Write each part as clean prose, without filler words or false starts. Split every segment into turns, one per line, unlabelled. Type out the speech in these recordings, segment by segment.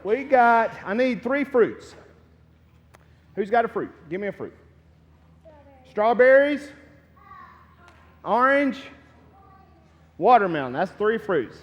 I need 3 fruits. Who's got a fruit? Give me a fruit. Strawberries, orange, watermelon. That's 3 fruits.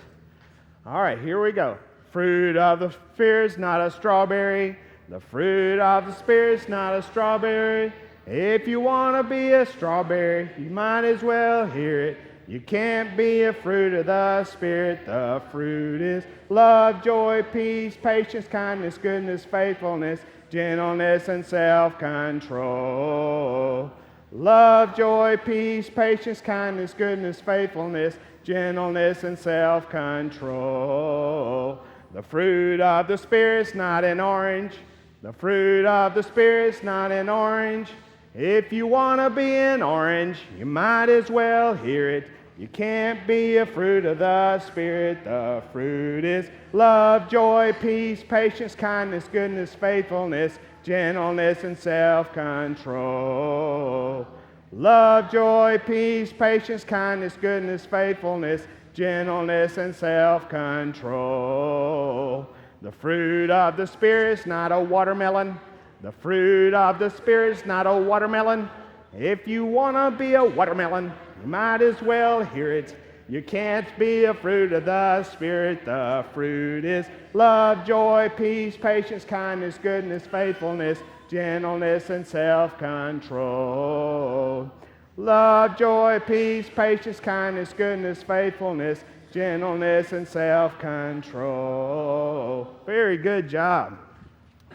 All right, here we go. Fruit of the Spirit's not a strawberry. The fruit of the Spirit's not a strawberry. If you want to be a strawberry, you might as well hear it. You can't be a fruit of the Spirit. The fruit is love, joy, peace, patience, kindness, goodness, faithfulness, gentleness, and self-control. Love, joy, peace, patience, kindness, goodness, faithfulness, gentleness, and self-control. The fruit of the Spirit's not an orange. The fruit of the Spirit's not an orange. If you want to be an orange, you might as well hear it. You can't be a fruit of the Spirit. The fruit is love, joy, peace, patience, kindness, goodness, faithfulness, gentleness, and self-control. Love, joy, peace, patience, kindness, goodness, faithfulness, gentleness, and self-control. The fruit of the Spirit's not a watermelon. The fruit of the Spirit's not a watermelon. If you want to be a watermelon, you might as well hear it. You can't be a fruit of the Spirit. The fruit is love, joy, peace, patience, kindness, goodness, faithfulness, gentleness, and self-control. Love, joy, peace, patience, kindness, goodness, faithfulness, gentleness, and self-control. Very good job.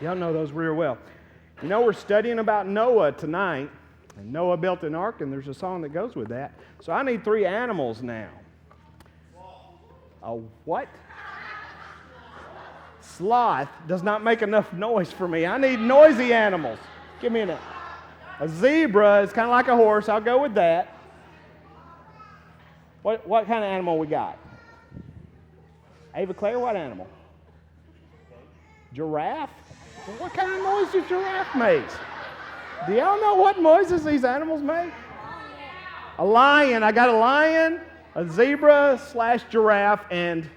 Y'all know those real well. You know, we're studying about Noah tonight. And Noah built an ark, and there's a song that goes with that. So I need 3 animals now. A what? Sloth does not make enough noise for me. I need noisy animals. Give me a zebra is kind of like a horse. I'll go with that. What kind of animal we got? Ava Claire, what animal? Giraffe? What kind of noise does giraffe make? Do y'all know what noises these animals make? A lion. I got a lion, a zebra / giraffe, and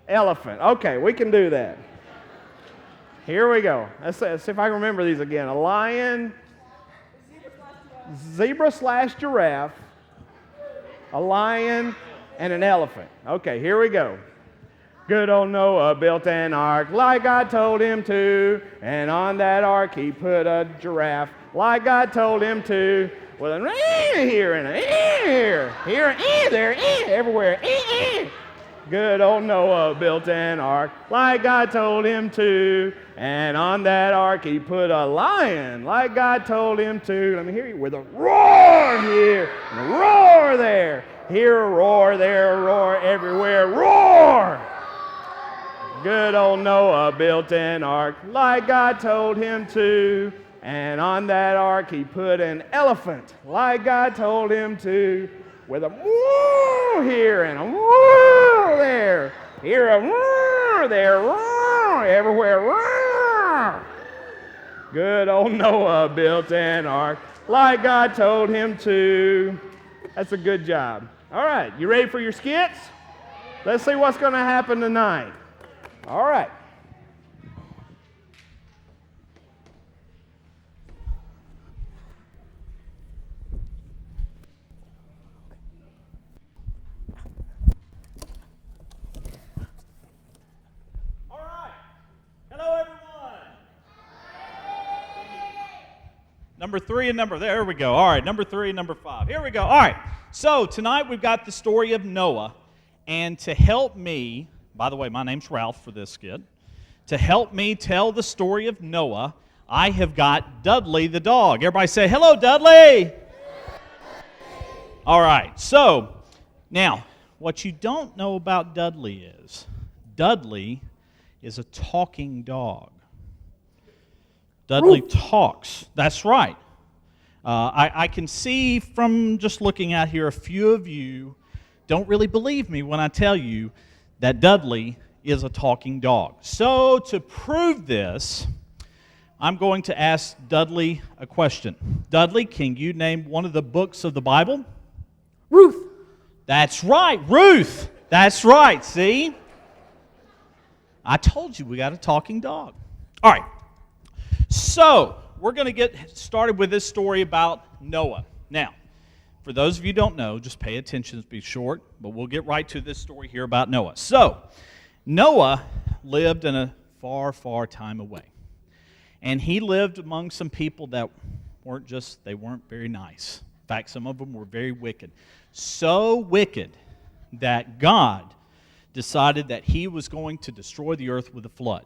elephant. Okay, we can do that. Here we go. Let's see if I can remember these again. A lion, zebra / giraffe, a lion, and an elephant. Okay, here we go. Good old Noah built an ark like God told him to, and on that ark he put a giraffe like God told him to, with an here and a here, there, everywhere. Good old Noah built an ark like God told him to, and on that ark he put a lion like God told him to. Let me hear you with a roar here, and a roar there. Here a roar, there a roar, everywhere roar. Good old Noah built an ark like God told him to, and on that ark he put an elephant like God told him to, with a woo here and a woo there. Here a woo, there woo, everywhere woo. Good old Noah built an ark like God told him to. That's a good job. All right, you ready for your skits? Let's see what's going to happen tonight. All right.
All right. Hello, everyone. Number 3 and there we go. All right, number 3 and number 5. Here we go. All right. So tonight we've got the story of Noah, and to help me, by the way, my name's Ralph for this skit. To help me tell the story of Noah, I have got Dudley the dog. Everybody say, hello, Dudley! All right, so now, what you don't know about Dudley is a talking dog. Dudley talks. That's right. I can see from just looking out here, a few of you don't really believe me when I tell you that Dudley is a talking dog. So to prove this, I'm going to ask Dudley a question. Dudley, can you name one of the books of the Bible?
Ruth.
That's right, Ruth. That's right, see? I told you we got a talking dog. All right. So, we're going to get started with this story about Noah. Now, for those of you who don't know, just pay attention, be short, but we'll get right to this story here about Noah. So, Noah lived in a far, far time away. And he lived among some people that they weren't very nice. In fact, some of them were very wicked. So wicked that God decided that he was going to destroy the earth with a flood.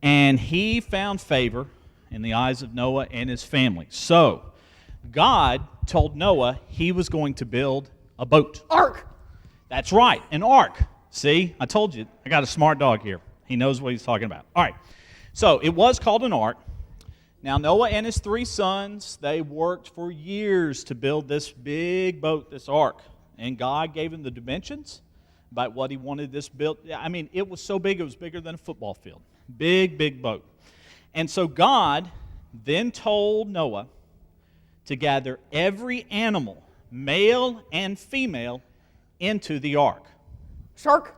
And he found favor in the eyes of Noah and his family. So, God told Noah he was going to build a boat.
Ark.
That's right, an ark. See, I told you, I got a smart dog here. He knows what he's talking about. All right, so it was called an ark. Now, Noah and his 3 sons, they worked for years to build this big boat, this ark. And God gave him the dimensions about what he wanted this built. I mean, it was so big, it was bigger than a football field. Big, big boat. And so God then told Noah to gather every animal, male and female, into the ark.
Shark.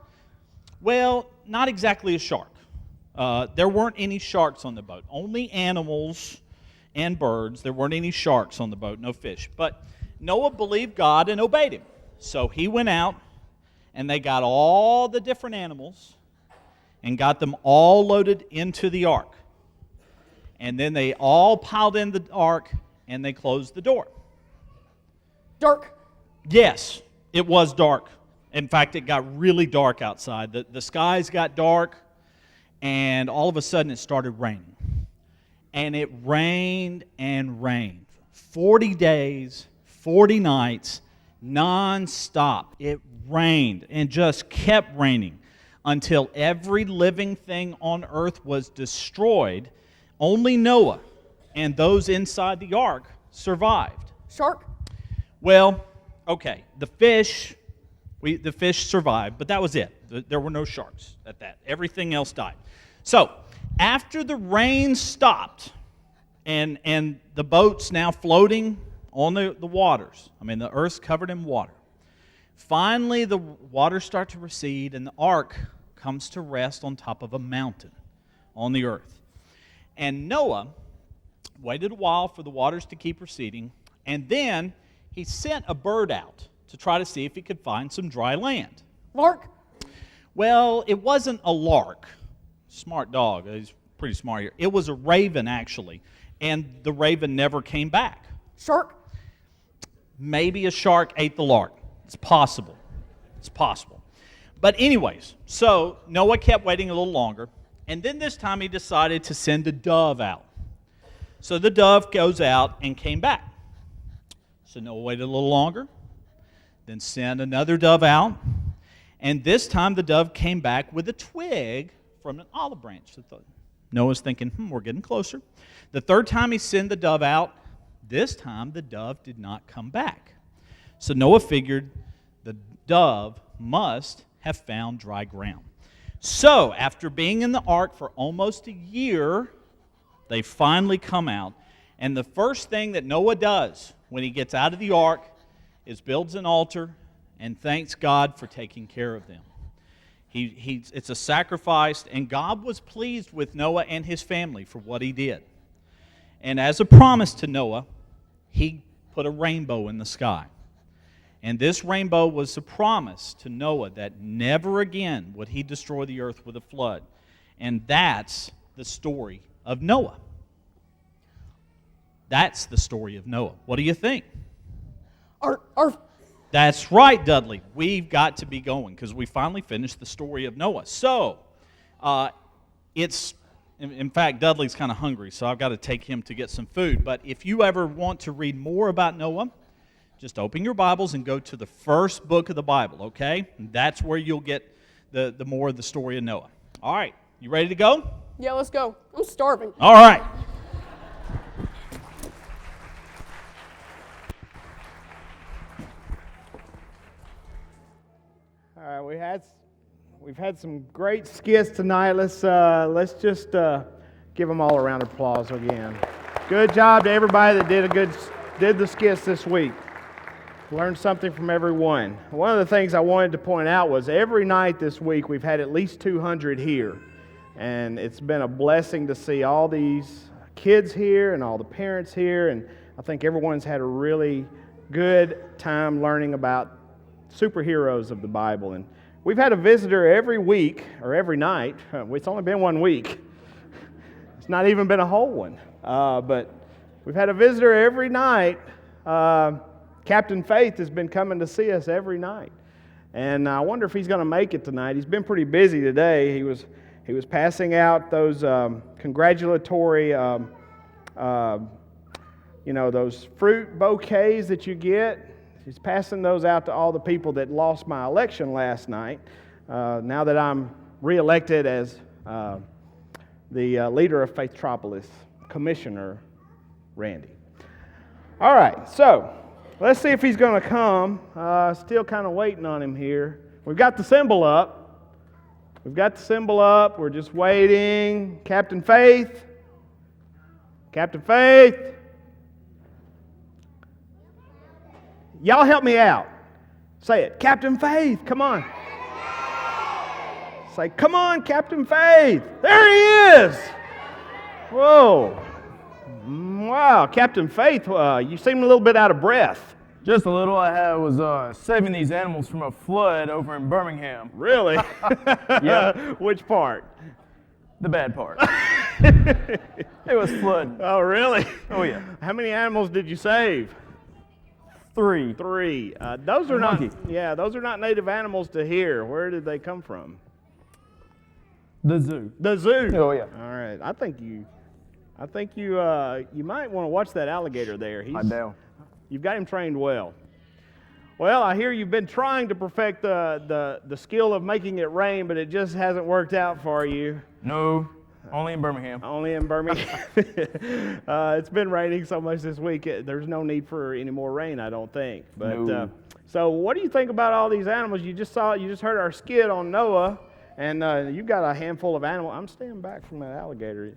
Well, not exactly a shark. There weren't any sharks on the boat. Only animals and birds. There weren't any sharks on the boat, no fish. But Noah believed God and obeyed him. So he went out, and they got all the different animals and got them all loaded into the ark. And then they all piled in the ark, and they closed the door.
Dark.
Yes, it was dark. In fact, it got really dark outside. The skies got dark, and all of a sudden it started raining. And it rained and rained. 40 days, 40 nights, non-stop. It rained and just kept raining until every living thing on earth was destroyed. Only Noah and those inside the ark survived.
Shark.
Well, okay, the fish survived, but that was it. There were no sharks at that. Everything else died. So, after the rain stopped and the boat's now floating on the waters, I mean, the earth's covered in water, finally the waters start to recede and the ark comes to rest on top of a mountain on the earth. And Noah waited a while for the waters to keep receding, and then he sent a bird out to try to see if he could find some dry land.
Lark.
Well, it wasn't a lark. Smart dog. He's pretty smart here. It was a raven, actually, and the raven never came back.
Shark.
Maybe a shark ate the lark. It's possible. It's possible. But anyways, so Noah kept waiting a little longer, and then this time he decided to send a dove out. So the dove goes out and came back. So Noah waited a little longer, then sent another dove out, and this time the dove came back with a twig from an olive branch. So Noah's thinking, we're getting closer. The third time he sent the dove out, this time the dove did not come back. So Noah figured the dove must have found dry ground. So after being in the ark for almost a year, they finally come out, and the first thing that Noah does when he gets out of the ark is builds an altar and thanks God for taking care of them. It's a sacrifice, and God was pleased with Noah and his family for what he did. And as a promise to Noah, he put a rainbow in the sky. And this rainbow was a promise to Noah that never again would he destroy the earth with a flood. And that's the story of Noah. That's the story of Noah. What do you think? That's right, Dudley. We've got to be going because we finally finished the story of Noah. So, in fact, Dudley's kind of hungry, so I've got to take him to get some food. But if you ever want to read more about Noah, just open your Bibles and go to the first book of the Bible, okay? And that's where you'll get the more of the story of Noah. All right, you ready to go?
Yeah, let's go. I'm starving.
All right.
All right, we've had some great skits tonight. Let's just give them all a round of applause again. Good job to everybody that did the skits this week. Learned something from everyone. One of the things I wanted to point out was every night this week we've had at least 200 here. And it's been a blessing to see all these kids here and all the parents here. And I think everyone's had a really good time learning about superheroes of the Bible. And we've had a visitor every week or every night. It's only been 1 week. It's not even been a whole one. But we've had a visitor every night. Captain Faith has been coming to see us every night, and I wonder if he's going to make it tonight. He's been pretty busy today. He was passing out those congratulatory, those fruit bouquets that you get. He's passing those out to all the people that lost my election last night. Now that I'm reelected as the leader of Faithtropolis, Commissioner Randy. All right, so. Let's see if he's going to come. Still kind of waiting on him here. We've got the symbol up. We're just waiting. Captain Faith. Captain Faith. Y'all help me out. Say it. Captain Faith. Come on. Say, come on, Captain Faith. There he is. Whoa. Wow, Captain Faith, you seem a little bit out of breath.
Just a little. I was saving these animals from a flood over in Birmingham.
Really?
Yeah.
Which part?
The bad part. It was flooding.
Oh, really?
Oh, yeah.
How many animals did you save?
3.
Those are
Monkey.
those are not native animals to here. Where did they come from?
The zoo.
The zoo.
Oh, yeah.
All right. I think you might want to watch that alligator there.
I know.
You've got him trained well. Well, I hear you've been trying to perfect the skill of making it rain, but it just hasn't worked out for you.
No, only in Birmingham.
Only in Birmingham. It's been raining so much this week. There's no need for any more rain, I don't think. But
No.
So, what do you think about all these animals? You just heard our skit on Noah, and you've got a handful of animals. I'm staying back from that alligator.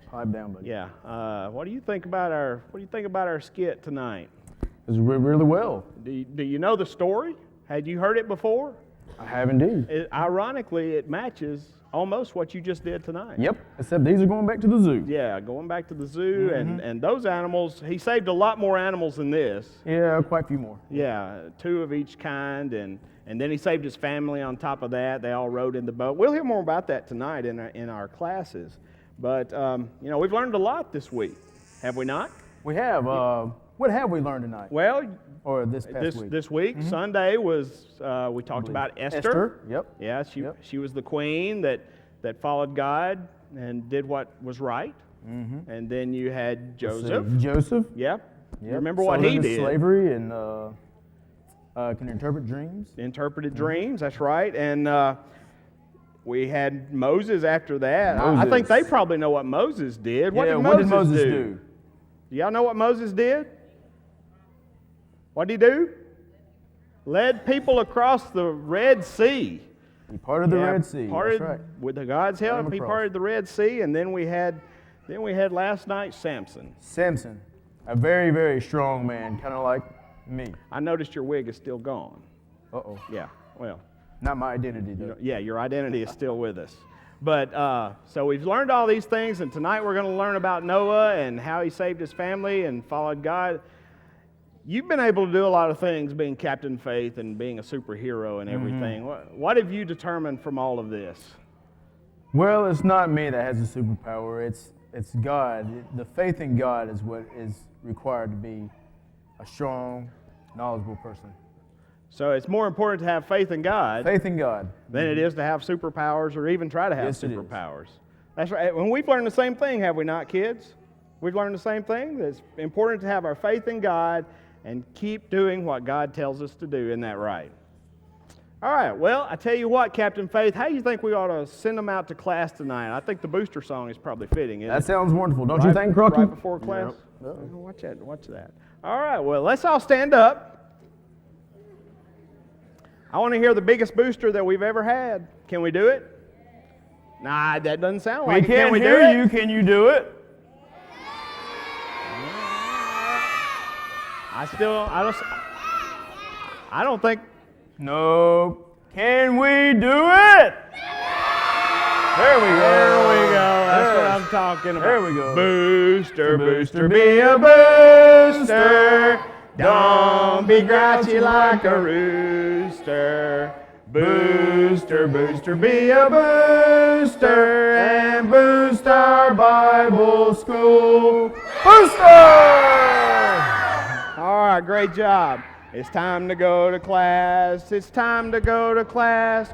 Pipe down, buddy.
Yeah. What do you think about our skit tonight?
It was really well.
Do you know the story? Had you heard it before?
I have indeed.
Ironically, it matches almost what you just did tonight.
Yep, except these are going back to the zoo.
Yeah, going back to the zoo, and those animals, he saved a lot more animals than this.
Yeah, quite a few more.
Yeah, 2 of each kind, and then he saved his family on top of that. They all rode in the boat. We'll hear more about that tonight in our classes. But, we've learned a lot this week, have we not?
We have. What have we learned tonight?
Well,
Or this past week?
This week, Sunday was, we talked about Esther.
Yep.
Yeah, she was the queen that followed God and did what was right. Mm-hmm. And then you had Joseph.
Joseph.
Yep.
Yep.
You remember what
Sold
he
into
did?
Slavery and can interpret dreams.
Interpreted dreams, that's right. And we had Moses after that. I
Moses.
think they probably know what Moses did. What did Moses do? Do y'all know what Moses did? What did he do? Led people across the Red Sea.
He parted the Red Sea.
Parted,
That's right.
with God's help, he parted the Red Sea, and then we had last night Samson.
Samson, a very, very strong man, kind of like me.
I noticed your wig is still gone.
Uh-oh.
Yeah, well.
Not my identity, though.
Yeah, your identity is still with us. But so we've learned all these things, and tonight we're going to learn about Noah and how he saved his family and followed God. You've been able to do a lot of things being Captain Faith and being a superhero and everything. What have you determined from all of this?
Well, it's not me that has the superpower. It's God. The faith in God is what is required to be a strong, knowledgeable person.
So it's more important to have faith in God
Faith in God.
than it is to have superpowers or even try to have
Yes, it is.
superpowers. That's right. And we've learned the same thing, have we not, kids? We've learned the same thing. That it's important to have our faith in God and keep doing what God tells us to do. Isn't that right? All right. Well, I tell you what, Captain Faith, how do you think we ought to send them out to class tonight? I think the booster song is probably fitting, isn't
That
it?
sounds wonderful. Don't you think, Crocky?
Right before class? Watch that. Watch that. All right. Well, let's all stand up. I want to hear the biggest booster that we've ever had. Can we do it? Nah, that doesn't sound like
We
it. Can
can't
we
hear
do it?
you. Can you do it?
I don't think.
No. Can we do it? There we go.
There we go. That's what I'm talking about.
There we go.
Booster, booster, be a booster. Don't be grouchy like a rooster. Booster, booster, be a booster and boost our Bible school. Booster! All right, great job. It's time to go to class. It's time to go to class.